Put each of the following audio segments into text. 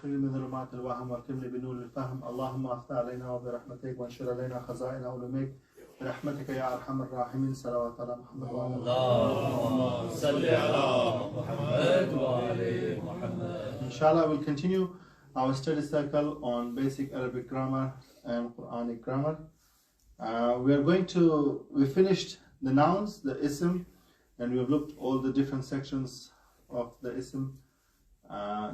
واخرجني من ظلمات الوهم واكرمني بنور الفهم اللهم افتح علينا وبرحمتك وانشر علينا خزائن علومك برحمتك يا ارحم الراحمين صلوات على محمد وعلى اللهم صل على محمد وعلى محمد. Inshallah, we'll continue our study cycle on basic Arabic grammar and Qur'anic grammar. We finished the nouns, the ism, and we've looked all the different sections of the ism.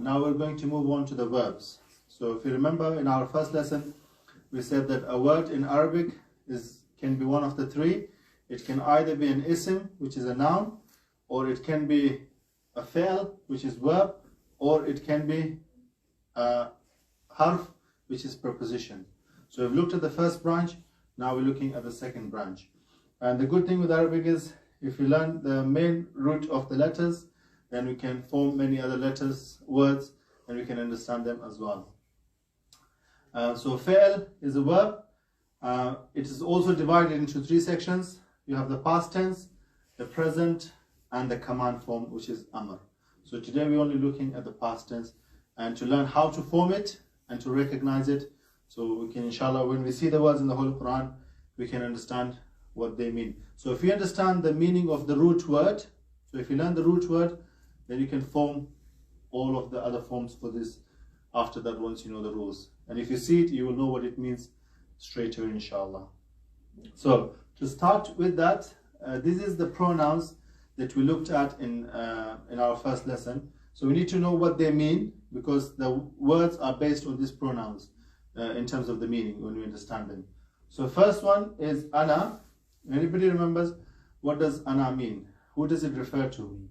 Now we're going to move on to the verbs. So if you remember in our first lesson, we said that a word in Arabic can be one of the three. It can either be an ism, which is a noun, or it can be a fi'l, which is verb, or it can be a harf, which is preposition. So we've looked at the first branch, now we're looking at the second branch. And the good thing with Arabic is, if you learn the main root of the letters, then we can form many other letters, words, and we can understand them as well. So fi'l is a verb. It is also divided into three sections. You have the past tense, the present, and the command form, which is amr. So today we're only looking at the past tense, and to learn how to form it and to recognize it, so we can, inshallah, when we see the words in the Holy Quran, we can understand what they mean. So if you understand the meaning of the root word, so if you learn the root word, then you can form all of the other forms for this after that, once you know the rules. And if you see it, you will know what it means straight away, inshallah. So to start with that, this is the pronouns that we looked at in our first lesson. So we need to know what they mean, because the words are based on these pronouns in terms of the meaning when we understand them. So first one is ana. Anybody remembers what does ana mean? Who does it refer to?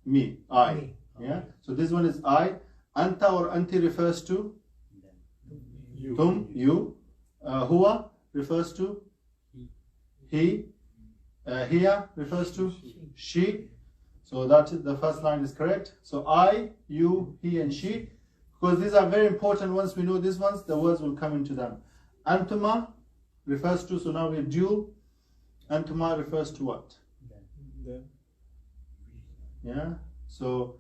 Me, I. Yeah. So this one is I. Anta or anti refers to You. tum, you. Huwa refers to he. Hiya refers to she. So that is, the first line is correct. So I, you, he, and she. Because these are very important. Once we know these ones, the words will come into them. Antuma refers to, so now we're dual. Antuma refers to what? Them. Yeah. So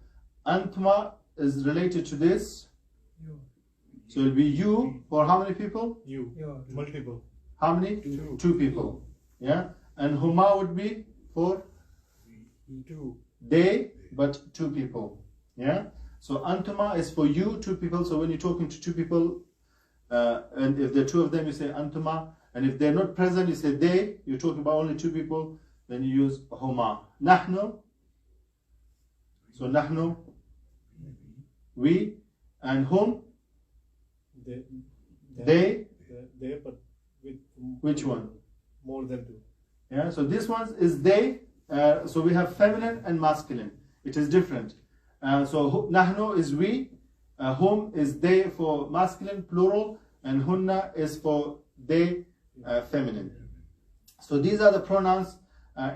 antuma is related to this. So it'll be you for how many people? You. Multiple. How many? Two people. Yeah. And huma would be for Two. they, but two people. Yeah. So antuma is for you, two people. So when you're talking to two people, and if there are two of them, you say antuma. And if they're not present, you say they. You're talking about only two people, then you use huma. Nahnu. So nahnu, we, and whom? They. They, but with Which one? more than two. Yeah. So this one is they. So we have feminine and masculine. It is different. So nahnu is we, whom is they for masculine, plural, and hunna is for they, feminine. So these are the pronouns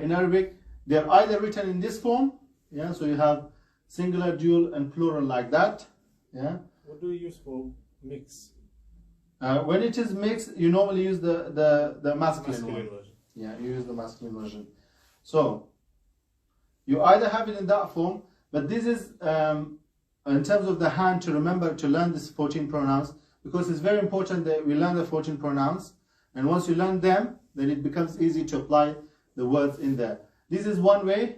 in Arabic. They are either written in this form, yeah. So you have singular, dual, and plural like that, yeah. What do you use for mix? When it is mixed, you normally use the masculine one. version. Yeah, you use the masculine version. So you either have it in that form, but this is in terms of the hand to remember to learn these 14 pronouns, because it's very important that we learn the 14 pronouns, and once you learn them, then it becomes easy to apply the words in there. This is one way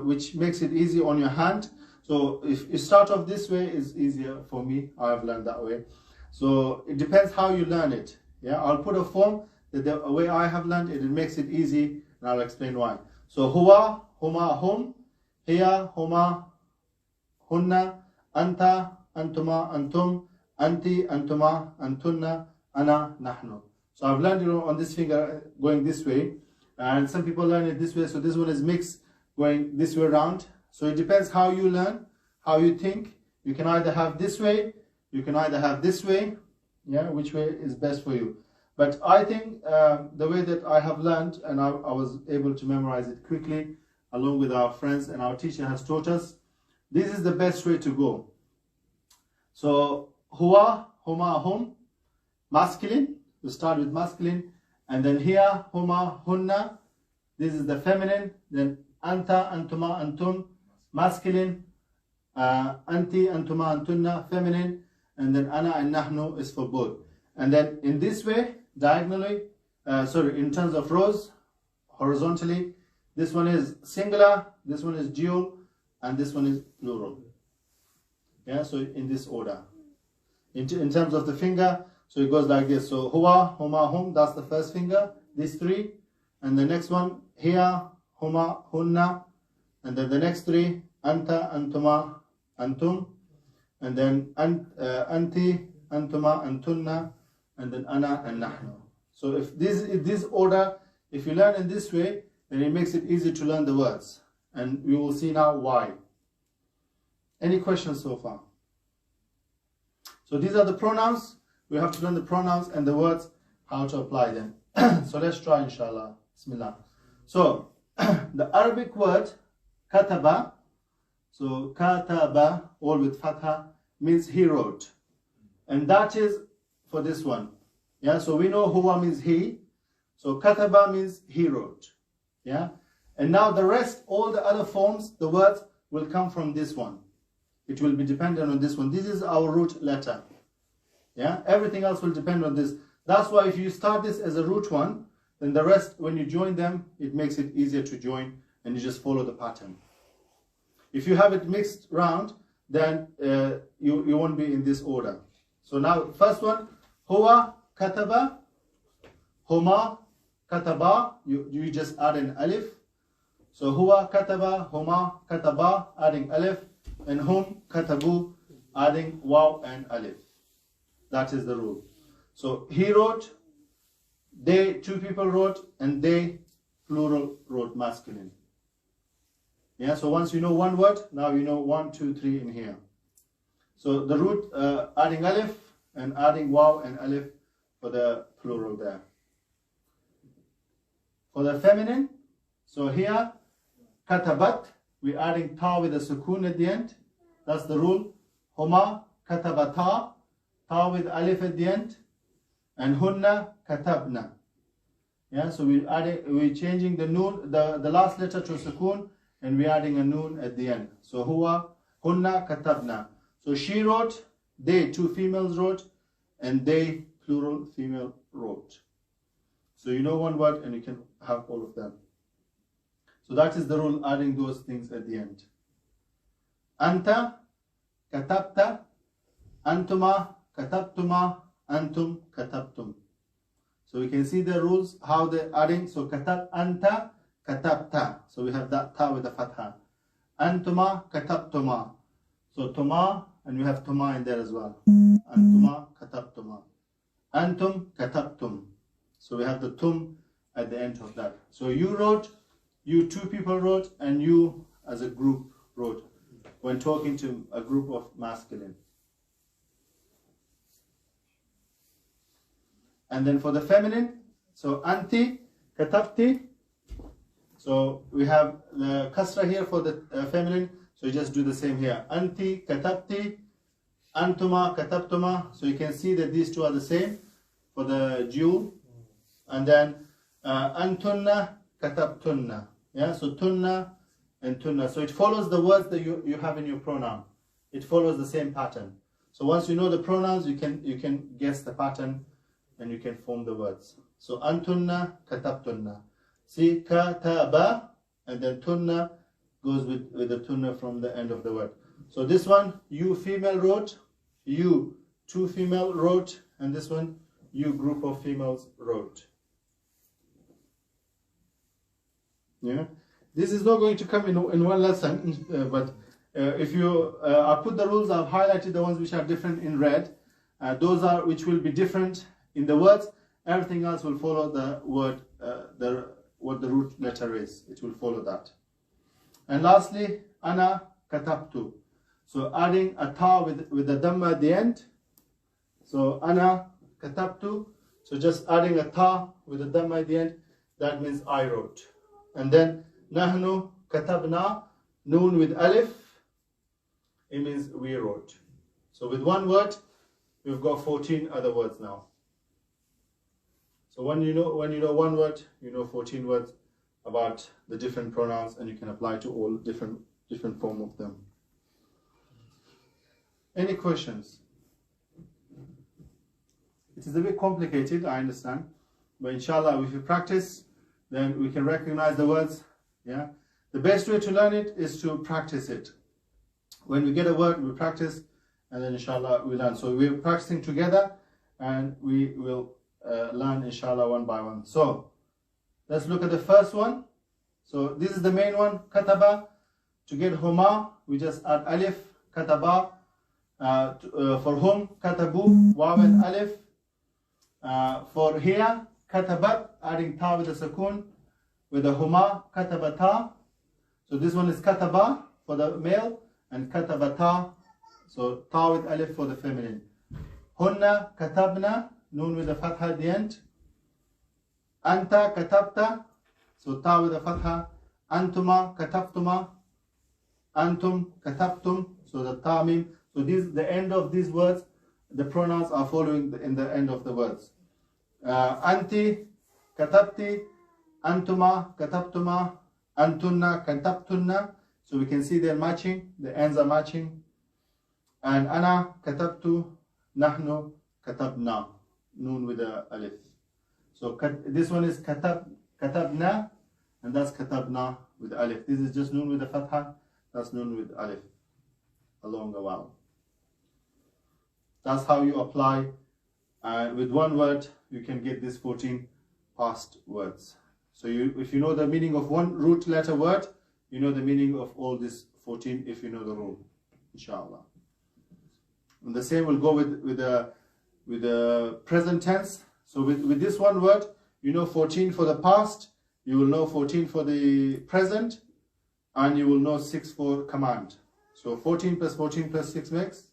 which makes it easy on your hand. So if you start off this way, is easier for me. I've learned that way. So it depends how you learn it. Yeah, I'll put a form that the way I have learned it, it makes it easy, and I'll explain why. So huwa, huma, hum, hiya, huma, hunna, anta, antuma, antum, anti, antuma, antunna, ana, nahnu. So I've learned it on this finger going this way, and some people learn it this way. So this one is mixed going this way around. So it depends how you learn, how you think. You can either have this way, you can either have this way, yeah, which way is best for you. But I think the way that I have learned, and I was able to memorize it quickly, along with our friends, and our teacher has taught us, this is the best way to go. So huwa, huma, hum, masculine. We start with masculine, and then hiya, huma, hunna. This is the feminine. Then anta, antuma, antum, masculine. anti, antuma, antunna, feminine, and then ana and nahnu is for both. And then in this way, diagonally, in terms of rows, horizontally, this one is singular, this one is dual, and this one is plural. Yeah, so in this order. In terms of the finger, so it goes like this. So huwa, huma, hum, that's the first finger, these three. And the next one, hiya, huma, hunna. And then the next three, anta, antuma, antum. And then anti, antuma, antunna. And then ana and nahnu. So if this order, if you learn in this way, then it makes it easy to learn the words. And we will see now why. Any questions so far? So these are the pronouns. We have to learn the pronouns and the words, how to apply them. So let's try, inshallah. Bismillah. So the Arabic word kataba, so kataba, all with fatha, means he wrote. And that is for this one. Yeah, so we know huwa means he. So kataba means he wrote. Yeah. And now the rest, all the other forms, the words will come from this one. It will be dependent on this one. This is our root letter. Yeah, everything else will depend on this. That's why if you start this as a root one, then the rest, when you join them, it makes it easier to join, and you just follow the pattern. If you have it mixed round, then you won't be in this order. So now, first one, huwa kataba, huma kataba, you just add an alif. So huwa kataba, huma kataba, adding alif, and hum katabu, adding waw and alif. That is the rule. So he wrote, they, two people wrote, and they, plural, wrote masculine. Yeah, so once you know one word, now you know 1, 2, 3 in here. So the root, adding alif and adding waw and alif for the plural there. For the feminine, so here, katabat, we're adding ta with a sukoon at the end. That's the rule. Huma katabata, ta with alif at the end. And hunna katabna. Yeah, so we're changing the noon, the last letter to sukoon, and we're adding a noon at the end. So huwa, hunna katabna. So she wrote, they, two females wrote, and they, plural, female, wrote. So you know one word and you can have all of them. So that is the rule, adding those things at the end. Anta, katabta, antuma, katabtuma, antum, katabtum. So we can see the rules, how they're adding. So katab, anta, katabta. So we have that ta with the fatha. Antuma, katabtuma. So tuma, and we have tuma in there as well. Antuma, katabtuma. Antum, katabtum. So we have the tum at the end of that. So you wrote, you two people wrote, and you as a group wrote when talking to a group of masculine. And then for the feminine, so anti, katabti. So we have the kasra here for the feminine. So you just do the same here. Anti, katabti, antuma, katabtuma. So you can see that these two are the same for the dual. And then antunna, katabtunna. Yeah, so tunna and tunna. So it follows the words that you have in your pronoun. It follows the same pattern. So once you know the pronouns, you can guess the pattern and you can form the words. So antunna, katabtunna. See, kataba, and then tunna goes with the tunna from the end of the word. So this one, you female wrote, you two female wrote, and this one, you group of females wrote. Yeah, this is not going to come in one lesson, but if you, I put the rules, I've highlighted the ones which are different in red. Those are which will be different in the words. Everything else will follow the word, what the root letter is. It will follow that. And lastly, ana katabtu. So adding a ta with the dhamma at the end. So ana katabtu. So just adding a ta with the dhamma at the end. That means I wrote. And then nahnu katabna, noon with alif. It means we wrote. So with one word, we've got 14 other words now. So when you know one word, you know 14 words about the different pronouns, and you can apply to all different form of them. Any questions? It is a bit complicated, I understand, but inshallah, if you practice, then we can recognize the words. Yeah, the best way to learn it is to practice it. When we get a word, we practice, and then inshallah we learn. So we're practicing together, and we will learn inshallah one by one. So let's look at the first one. So this is the main one, kataba. To get huma, we just add alif, kataba. For whom, katabu, waw and alif. For here, katabat, adding ta with a sakun. With the huma, katabata. So this one is kataba for the male, and katabata, so ta with alif for the feminine. Hunna, katabna, noon with the fatha at the end. Anta, katabta, so ta with the fatha. Antuma, katabtuma. Antum, katabtum, so the ta mim. So the end of these words, the pronouns are following in the end of the words. Anti, katabti, antuma, katabtuma, antunna, katabtunna. So we can see they're matching, the ends are matching. And ana, katabtu, nahnu, katabna, noon with the alif. So this one is katabna, and that's katabna with alif. This is just noon with the fatha, that's noon with alif, along a vowel. That's how you apply, and with one word you can get these 14 past words. So if you know the meaning of one root letter word, you know the meaning of all these 14 if you know the rule, inshallah. And the same will go with the present tense. So with this one word, you know 14 for the past, you will know 14 for the present, and you will know 6 for command. So 14 plus 14 plus 6 makes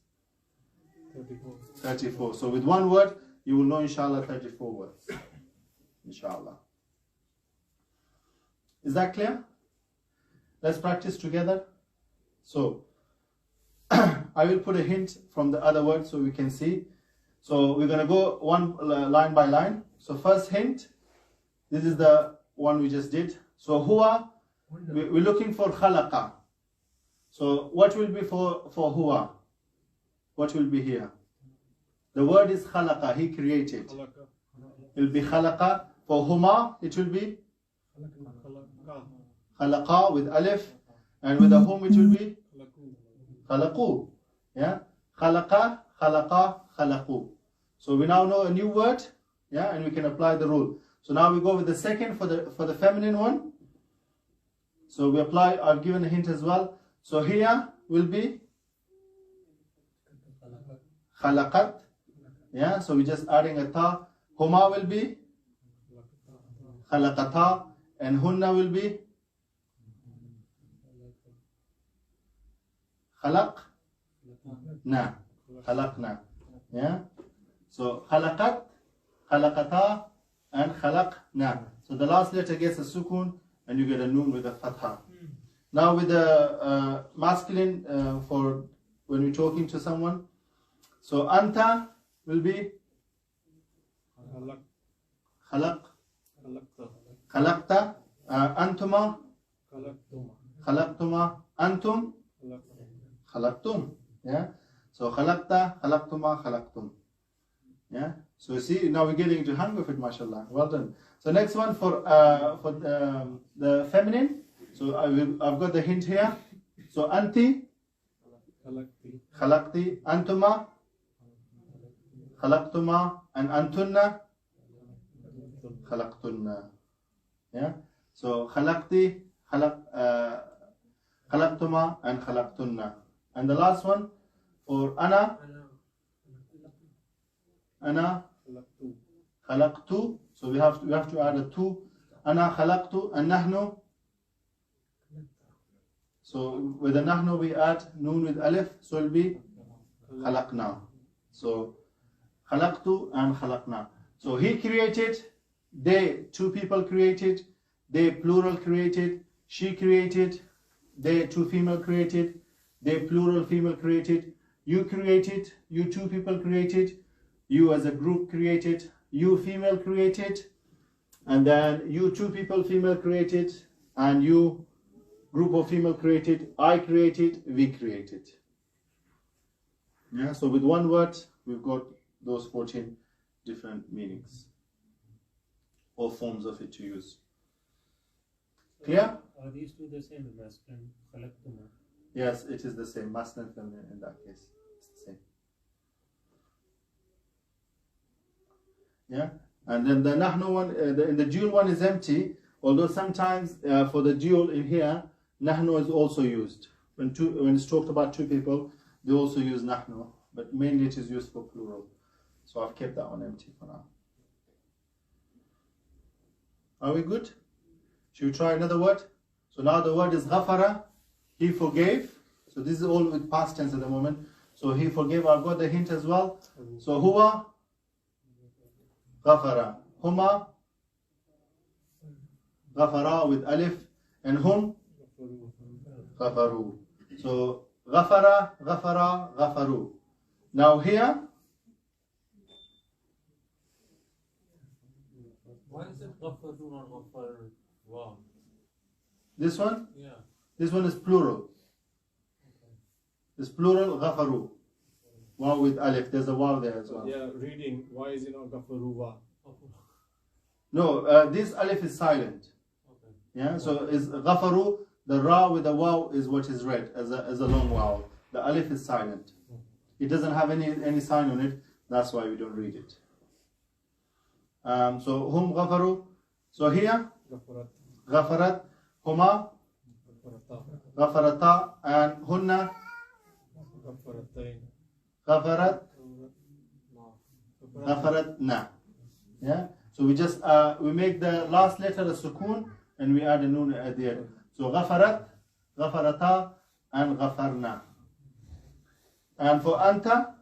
34. So with one word, you will know inshallah 34 words. Inshallah. Is that clear? Let's practice together. So I will put a hint from the other word so we can see. So we're going to go one line by line. So first hint, this is the one we just did. So huwa, we're looking for khalaqa. So what will be for huwa? What will be here? The word is khalaqa, he created. It will be khalaqa. For huma, it will be khalaqa with alif, and with the hum it will be khalaqu. Yeah, khalaqa, khalaqa, khalaqu. So we now know a new word, yeah, and we can apply the rule. So now we go with the second for the feminine one. So we apply. I've given a hint as well. So here will be khalaqat. Yeah, so we're just adding a ta. Huma will be khalaqata, and hunna will be khalaqna. Khalaqna. Yeah. So khalaqat, khalaqata, and khalaqna. So the last letter gets a sukun, and you get a noon with a fatha. Now with the masculine for when we're talking to someone. So anta will be khalaq, khalaqta, antuma, khalaqtuma, antum, khalaqtum. Yeah. So khalaqta, khalaqtuma, khalaqtum. Yeah. So you see, now we're getting into hang of it, mashallah. Well done. So next one for the feminine. So I've got the hint here. So anti, khalaqti, antuma, khalaqtuma, and antunna, khalaqtunna. Yeah. So khalaqti, khalaqtuma, and khalaqtunna. And the last one for ana, khalaqtu. So we have to add a tu. Ana khalaqtu, and nahnu. So with the nahnu we add noon with alif, so it will be khalaqna. So khalaqtu and khalaqna. So he created, they, two people created, they plural created, she created, they two female created, they plural female created, you created, you two people created, you as a group created, you female created, and then you two people female created, and you group of female created, I created, we created. Yeah, so with one word, we've got those 14 different meanings or forms of it to use. Clear? Are these two the same, masculine, khalaqtuma? Yes, it is the same, masculine and feminine in that case. It's the same. Yeah, and then the nahnu one, in the dual one is empty, although sometimes for the dual in here, nahnu is also used. When it's talked about two people, they also use nahnu, but mainly it is used for plural. So I've kept that one empty for now. Are we good? Should we try another word? So now the word is ghafara, he forgave. So this is all with past tense at the moment. So he forgave, I've got the hint as well. So huwa, ghafara. Huma, ghafara with alif. And hum, ghafaru. So ghafara, ghafara, ghafaru. Now here, Why is it ghafaru or ghafar? Wow. this one? Yeah. This one is plural. It's plural, ghafaru. Wow with alif, there's a wow there as well. Yeah, reading. Why is it not gafaruwa? No, this alif is silent. Okay. Yeah, so is ghafaru, the ra with the wow is what is read as a long wow. The alif is silent. It doesn't have any sign on it, that's why we don't read it. So hum ghafaru. So here, Gafarat. ghafarat, huma, Gafarata. ghafarata, and hunna, Gafaratain. ghafarat, ghafaratna. Yeah. So we just we make the last letter a sukun and we add a noon at the end. So ghafarat, ghafarata, and ghafarna. And for anta,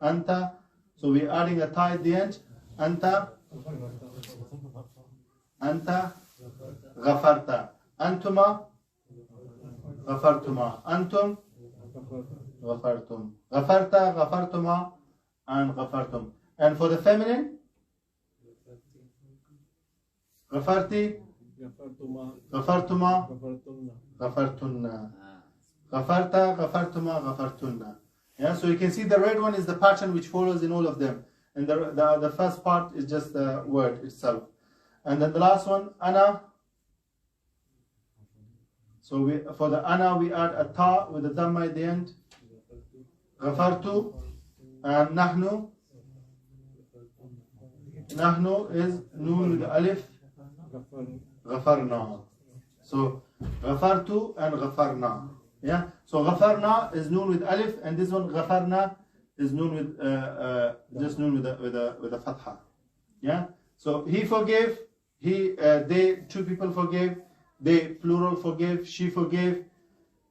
anta. So we're adding a ta at the end. Anta, anta, ghafarta. Antuma, ghafartuma. Antum, ghafartum. Ghafarta, ghafartuma, and ghafartum. And for the feminine, ghafarti, Gafartuma. ghafartuma, Gafartunna. ghafartunna. Ghafarta, ghafartuma, ghafartunna. Yeah, so you can see the red one is the pattern which follows in all of them. And the first part is just the word itself. And then the last one, ana. So for the ana we add a ta with a dhamma at the end. Ghafartu. And nahnu. Nahnu is noon with the alif. Ghafarna. So ghafartu and ghafarna. Yeah. So ghafarna is noon with alif, and this one ghafarna is noon with just noon with a fatha. Yeah. So he forgave. They, two people forgave. They, plural, forgave. She forgave.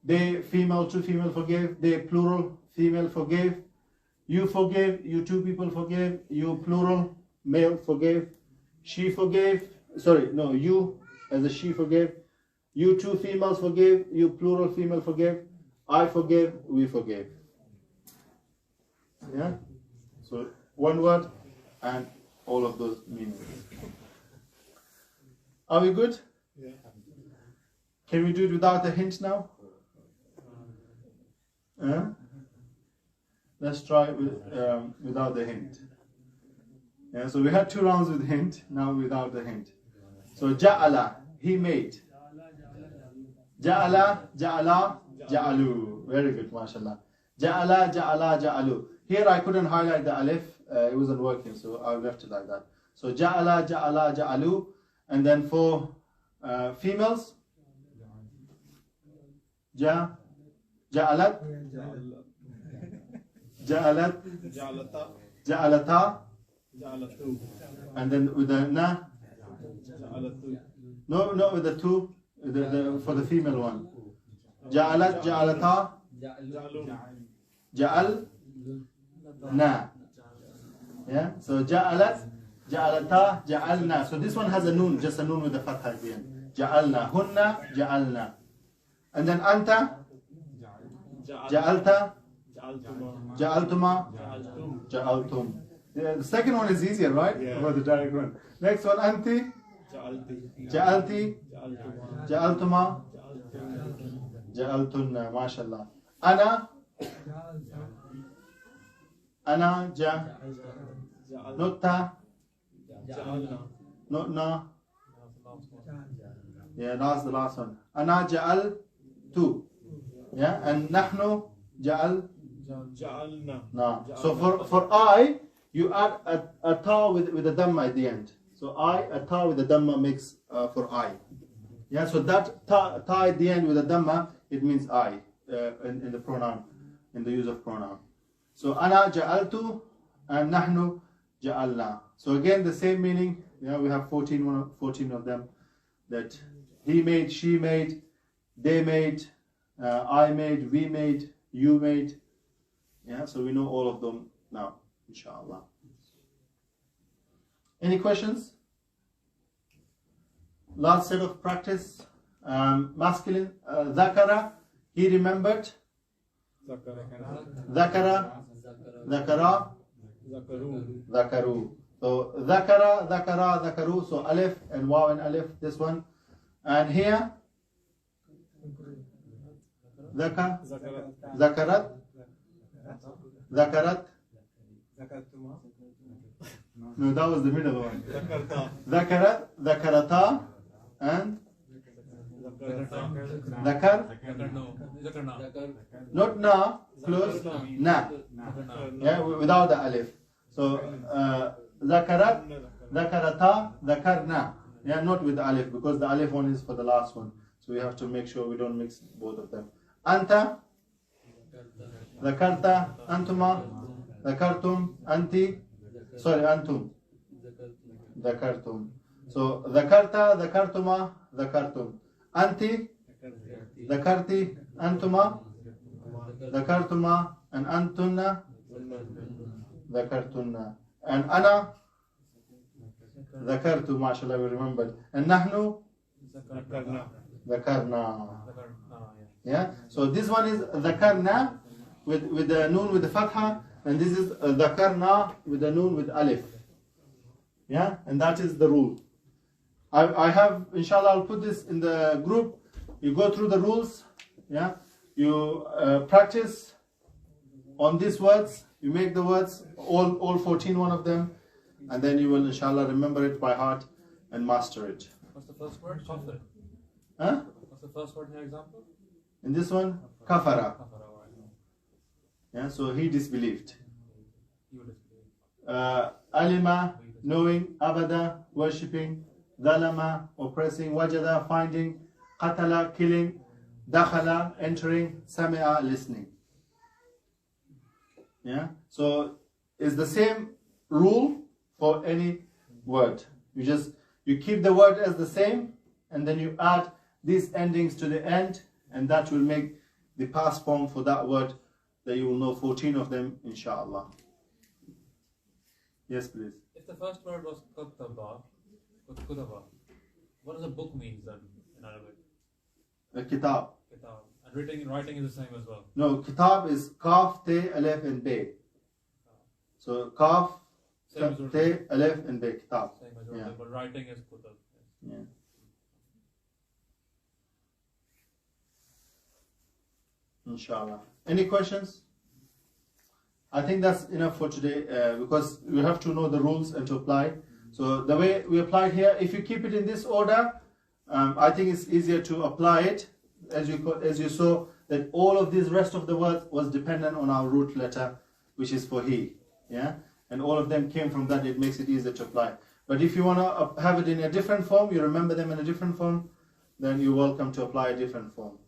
They, female, two female forgave. They, plural, female forgave. You forgave. You, two people forgave. You, plural, male forgave. She forgave. Sorry, no, you as a she forgave. You, two females forgave. You, plural, female forgave. I forgave. We forgave. Yeah. So one word and all of those meanings. Are we good? Yeah. Can we do it without the hint now? Let's try it without the hint. Yeah, so we had 2 rounds with hint, now without the hint. So ja'ala, he made. Ja'ala, ja'ala, ja'alu. Very good, mashallah. Ja'ala, ja'ala, ja'alu. Here I couldn't highlight the alif, it wasn't working, so I left it like that. So ja'ala, ja'ala, ja'alu. And then for females, ja'alat, ja'alat, Ja'alata. ja'alata. Ja'alatu. And then with the na, Ja'alatu. no, with the two, for the female one. Ja'alat, ja'alata, Ja'alu. ja'al, na. Yeah, so ja'alat, ja'alata, ja'alna. So this one has a noon, just a noon with a fatha at the end. Ja'alna, hunna, ja'alna. And then anta, ja'alta, Ja'altuma. ja'altuma, Ja'altum. ja'altum. Yeah, the second one is easier, right? Yeah. For the direct one. Next one, anti, Ja'alti. ja'alti, Ja'altuma. ja'altuma, Ja'altum. ja'altunna, mashallah. Ana not ta, not na. Yeah, that's the last one. Ana ja'altu. Yeah, and nahnu Ja'alna. na. So for I, you add a ta with a dhamma at the end. So a ta with a dhamma makes for I. Yeah, so that ta at the end with a dhamma, it means I in the pronoun, in the use of pronoun. So ana ja'altu and nahnu ja'alna. So again the same meaning. Yeah, we have 14 of them. That he made, she made, they made, I made, we made, you made. Yeah, so we know all of them now, inshallah. Any questions? Last set of practice. Masculine. Dhakara, he remembered. Dhakara, dhakara, dhakaru. So dhakara, dhakara, dhakaru. So alif and waw and alif, this one. And here, dhaka, dhakarat, dhakarat. No, that was the middle one. Dhakarat, dhakarata, and dhakar. Not na, close, na. Yeah, without the alif. So dhakarat, dhakarata, dhakarna. Yeah, not with the alif, because the alif one is for the last one. So we have to make sure we don't mix both of them. Anta, dhakarta, antuma, dhakartum, anti. Sorry, antum. Dhakartum. So dhakarta, dhakartuma, dhakartum. Anti, dhakarti, antuma, dhakartuma, and antunna, dhakartunna. And ana, dhakartu, mashallah, we remembered. And nahnu, dhakarna. Yeah, so this one is dhakarna with the noon with the fatha, and this is dhakarna with the noon with alif. Yeah, and that is the rule. I have, inshallah, I'll put this in the group. You go through the rules. Yeah, you practice on these words. You make the words, all 14, one of them, and then you will, inshallah, remember it by heart and master it. What's the first word? Kafir. Huh? What's the first word in your example? In this one, kafara. Kafara. Yeah, so he disbelieved. He will disbelieve. Alima, knowing. Abada, worshipping. Dhalama, oppressing. Wajada, finding. Qatala, killing. Dakhala, entering. Sami'a, listening. Yeah, so it's the same rule for any word. You keep the word as the same, and then you add these endings to the end, and that will make the past form for that word, that you will know 14 of them, inshallah. Yes, please. If the first word was kutaba, what does a book mean then in Arabic? A kitab. Kitab. And writing is the same as well. No, kitab is kaf, te, alif, and be. So kaf, te, alif, and be. Kitab. Same as well, but writing is kutab. Yeah. Inshallah. Any questions? I think that's enough for today, because we have to know the rules and to apply. So the way we applied here, if you keep it in this order, I think it's easier to apply it. As you saw, that all of these rest of the words was dependent on our root letter, which is for he. Yeah, and all of them came from that. It makes it easier to apply. But if you want to have it in a different form, you remember them in a different form, then you're welcome to apply a different form.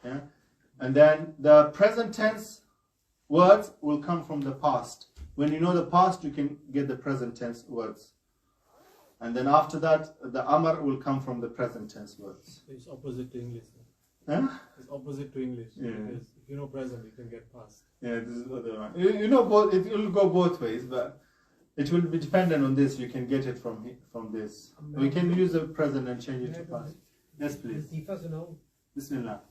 Yeah, and then the present tense words will come from the past. When you know the past, you can get the present tense words. And then after that, the amar will come from the present tense words. It's opposite to English. Huh? It's opposite to English. Yeah. Because if you know present, you can get past. Yeah, this is the other one. You know, both. It will go both ways, but it will be dependent on this. You can get it from this. We can use the present and change it to past. Yes, please. Bismillah.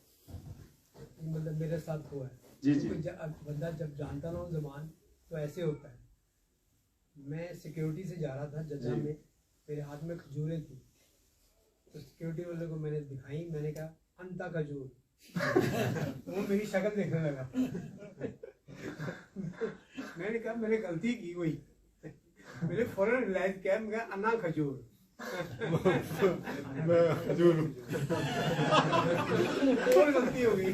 मतलब मेरे साथ हुआ है जी जी बंदा जब जानता ना हो ज़बान तो ऐसे होता है मैं सिक्योरिटी से जा रहा था जद्दा में मेरे हाथ में खजूरें थी तो सिक्योरिटी वाले को मैंने दिखाई, मैंने कहा अंता खजूर, वो मेरी शक्ल देखने लगा। मैंने कहा मैंने गलती की कोई, मैंने फौरन रियलाइज किया, मैं कहा अन्ना खजूर। और गलती हो गई।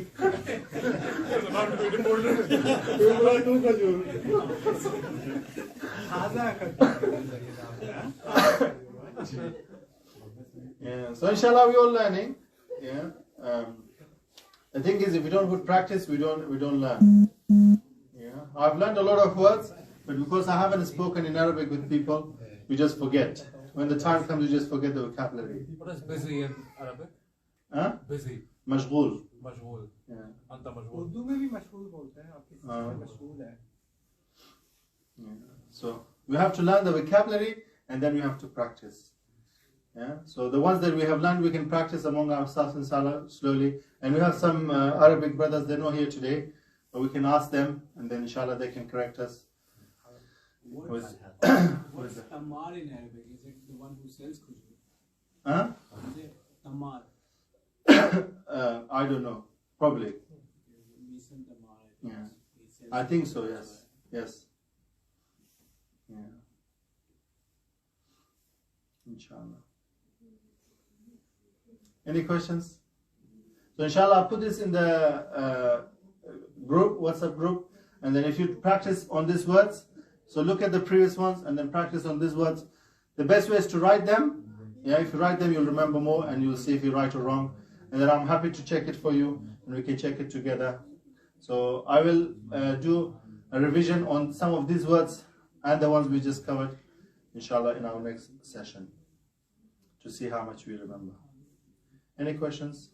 Yeah, so inshallah we all learning. Yeah. The thing is, if we don't put practice, we don't learn. Yeah. I've learned a lot of words, but because I haven't spoken in Arabic with people, we just forget. When the time comes, we just forget the vocabulary. What is busy in Arabic? Huh? Busy. Mashghul. Mashghul. Yeah. Anta mashghul. Urdu में भी मशगूल बोलते हैं, आपकी मशगूल है। So we have to learn the vocabulary and then we have to practice. Yeah. So the ones that we have learned, we can practice among ourselves inshallah slowly. And we have some Arabic brothers, they're not here today, but we can ask them and then inshallah they can correct us. What's Tamar in Arabic? Is it the one who sells khujur? Huh? Is it Tamar? I don't know. Probably. Misan Tamar. Yeah. I think so, yes. Yes. Yeah. Inshallah. Any questions? So inshallah, I'll put this in the group, WhatsApp group, and then if you practice on these words, so look at the previous ones and then practice on these words. The best way is to write them. Yeah, if you write them, you'll remember more and you'll see if you're right or wrong. And then I'm happy to check it for you and we can check it together. So I will do a revision on some of these words and the ones we just covered, inshallah, in our next session to see how much we remember. Any questions?